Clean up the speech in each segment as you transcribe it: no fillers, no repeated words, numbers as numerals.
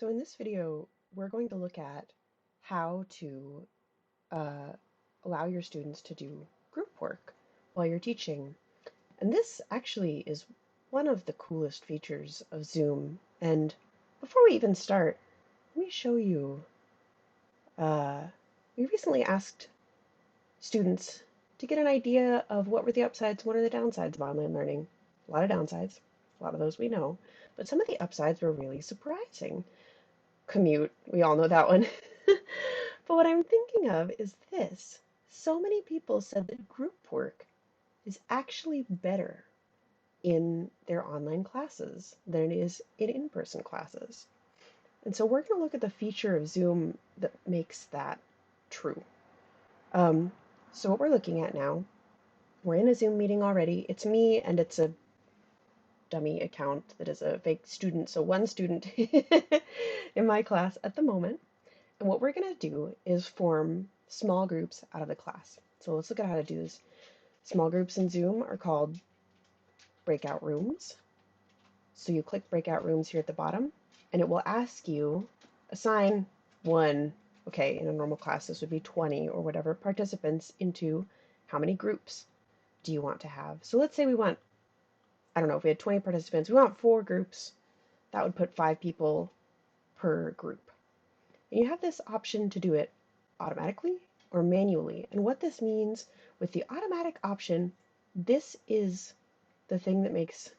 So in this video, we're going to look at how to uh, allow your students to do group work while you're teaching. And this actually is one of the coolest features of Zoom. And before we even start, let me show you. Uh, we recently asked students to get an idea of what were the upsides, what are the downsides of online learning. A lot of downsides, a lot of those we know, but some of the upsides were really surprising. Commute, we all know that one. But what I'm thinking of is this. So many people said that group work is actually better in their online classes than it is in in-person classes. And so we're going to look at the feature of Zoom that makes that true. Um, so what we're looking at now, we're in a Zoom meeting already. It's me and it's a dummy account that is a fake student. So one student in my class at the moment. And what we're going to do is form small groups out of the class. So let's look at how to do this. Small groups in Zoom are called breakout rooms. So you click breakout rooms here at the bottom, and it will ask you assign one, okay, in a normal class this would be 20 or whatever participants into how many groups do you want to have. So let's say we want, I don't know, if we had 20 participants, we want 4 groups. That would put 5 people per group. And you have this option to do it automatically or manually. And what this means with the automatic option, this is the thing that makes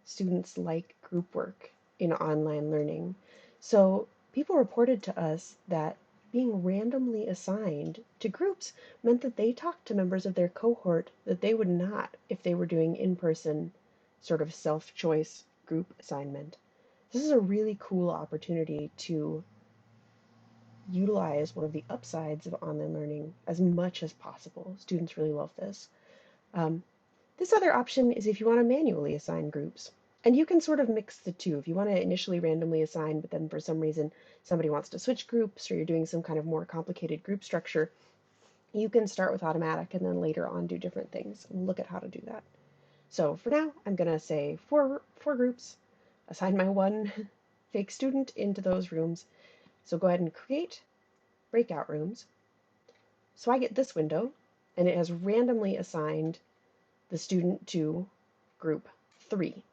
students like group work in online learning. So people reported to us that being randomly assigned to groups meant that they talked to members of their cohort that they would not if they were doing in-person sort of self-choice group assignment. This is a really cool opportunity to utilize one of the upsides of online learning as much as possible. Students really love this. Um, this other option is if you want to manually assign groups. And you can sort of mix the two. If you want to initially randomly assign, but then for some reason somebody wants to switch groups or you're doing some kind of more complicated group structure, you can start with automatic and then later on do different things. We'll look at how to do that. So for now, I'm going to say four groups, assign my one fake student into those rooms. So go ahead and create breakout rooms. So I get this window, and it has randomly assigned the student to group 3.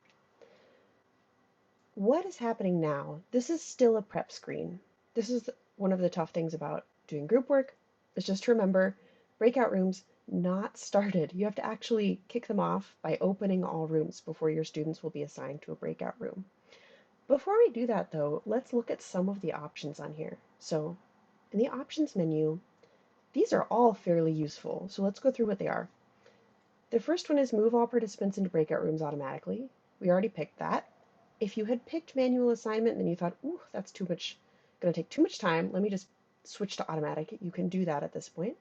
What is happening now? This is still a prep screen. This is one of the tough things about doing group work, is just to remember breakout rooms not started. You have to actually kick them off by opening all rooms before your students will be assigned to a breakout room. Before we do that though, let's look at some of the options on here. So in the options menu, these are all fairly useful, so let's go through what they are. The first one is move all participants into breakout rooms automatically. We already picked that. If you had picked manual assignment and then you thought, ooh, that's going to take too much time, let me just switch to automatic. You can do that at this point.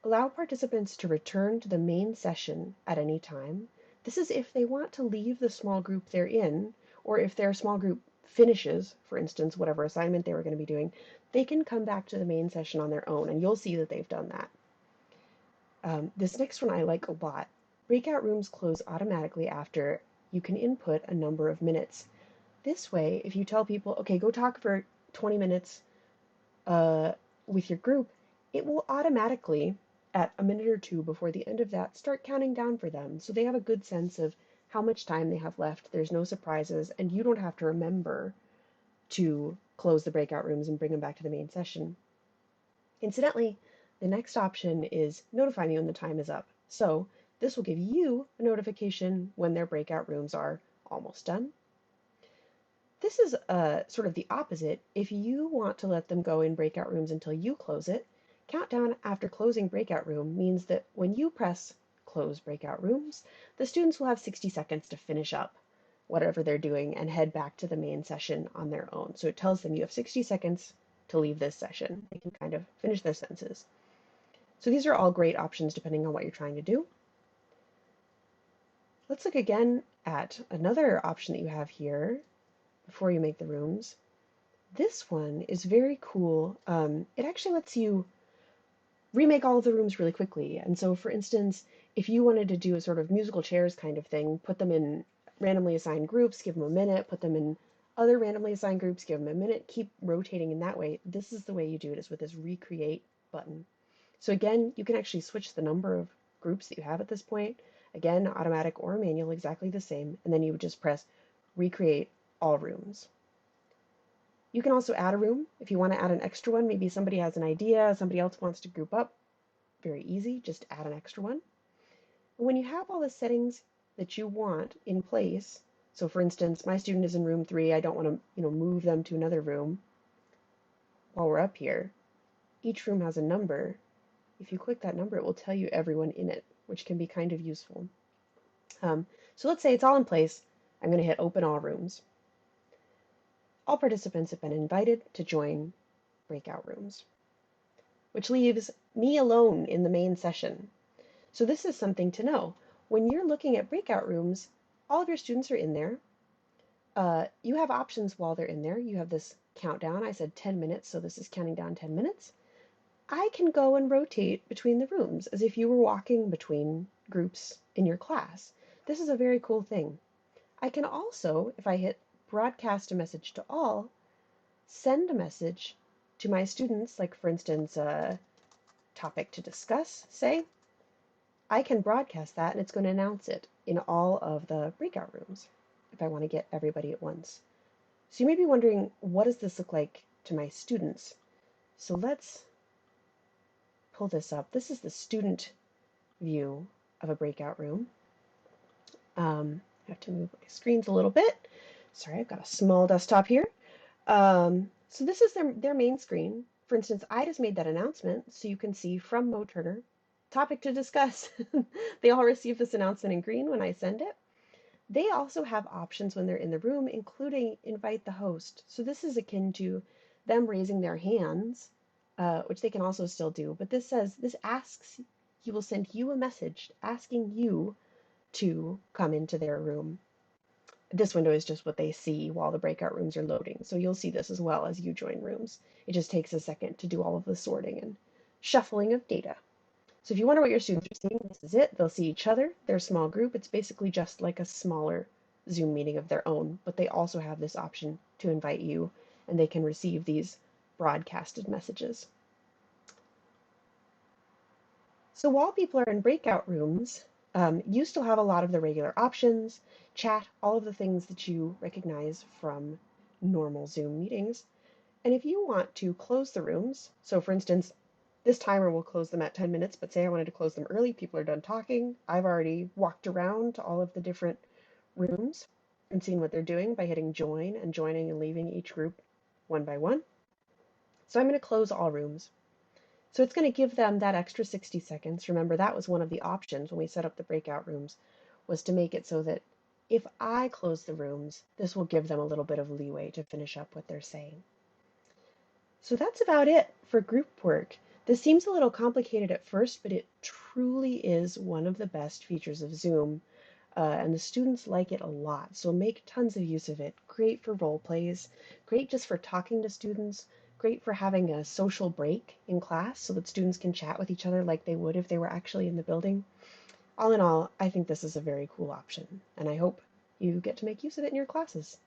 Allow participants to return to the main session at any time. This is if they want to leave the small group they're in, or if their small group finishes, for instance, whatever assignment they were going to be doing, they can come back to the main session on their own, and you'll see that they've done that. This next one I like a lot. Breakout rooms close automatically after you can input a number of minutes. This way, if you tell people, okay, go talk for 20 minutes with your group, it will automatically, at a minute or two before the end of that, start counting down for them. So they have a good sense of how much time they have left. There's no surprises, and you don't have to remember to close the breakout rooms and bring them back to the main session. Incidentally, the next option is notify me when the time is up. So this will give you a notification when their breakout rooms are almost done. This is sort of the opposite. If you want to let them go in breakout rooms until you close it, countdown after closing breakout room means that when you press close breakout rooms, the students will have 60 seconds to finish up whatever they're doing and head back to the main session on their own. So it tells them you have 60 seconds to leave this session. They can kind of finish their sentences. So these are all great options depending on what you're trying to do. Let's look again at another option that you have here before you make the rooms. This one is very cool. It actually lets you remake all of the rooms really quickly. And so, for instance, if you wanted to do a sort of musical chairs kind of thing, put them in randomly assigned groups, give them a minute, put them in other randomly assigned groups, give them a minute, keep rotating in that way. This is the way you do it, is with this recreate button. So again, you can actually switch the number of groups that you have at this point. Again, automatic or manual, exactly the same. And then you would just press recreate all rooms. You can also add a room if you want to add an extra one. Maybe somebody has an idea, somebody else wants to group up. Very easy, just add an extra one. And when you have all the settings that you want in place, so for instance, my student is in room 3, I don't want to, move them to another room while we're up here. Each room has a number. If you click that number, it will tell you everyone in it, which can be kind of useful. So let's say it's all in place. I'm going to hit open all rooms. All participants have been invited to join breakout rooms, which leaves me alone in the main session. So this is something to know. When you're looking at breakout rooms, all of your students are in there. You have options while they're in there. You have this countdown. I said 10 minutes, so this is counting down 10 minutes. I can go and rotate between the rooms as if you were walking between groups in your class. This is a very cool thing. I can also, if I hit broadcast a message to all, send a message to my students, like for instance, a topic to discuss, say. I can broadcast that and it's going to announce it in all of the breakout rooms if I want to get everybody at once. So you may be wondering, what does this look like to my students? So let's pull this up. This is the student view of a breakout room. I have to move my screens a little bit. Sorry, I've got a small desktop here. So this is their main screen. For instance, I just made that announcement so you can see from Mo Turner, topic to discuss. They all receive this announcement in green when I send it. They also have options when they're in the room, including invite the host. So this is akin to them raising their hands, which they can also still do. But this asks, he will send you a message asking you to come into their room. This window is just what they see while the breakout rooms are loading. So you'll see this as well as you join rooms. It just takes a second to do all of the sorting and shuffling of data. So if you wonder what your students are seeing, this is it. They'll see each other, their small group. It's basically just like a smaller Zoom meeting of their own, but they also have this option to invite you, and they can receive these broadcasted messages. So while people are in breakout rooms, you still have a lot of the regular options, chat, all of the things that you recognize from normal Zoom meetings. And if you want to close the rooms, so for instance, this timer will close them at 10 minutes, but say I wanted to close them early, people are done talking. I've already walked around to all of the different rooms and seen what they're doing by hitting join and joining and leaving each group one by one. So I'm going to close all rooms. So it's going to give them that extra 60 seconds. Remember, that was one of the options when we set up the breakout rooms, was to make it so that if I close the rooms, this will give them a little bit of leeway to finish up what they're saying. So that's about it for group work. This seems a little complicated at first, but it truly is one of the best features of Zoom, and the students like it a lot. So make tons of use of it. Great for role plays, great just for talking to students, great for having a social break in class so that students can chat with each other like they would if they were actually in the building. All in all, I think this is a very cool option, and I hope you get to make use of it in your classes.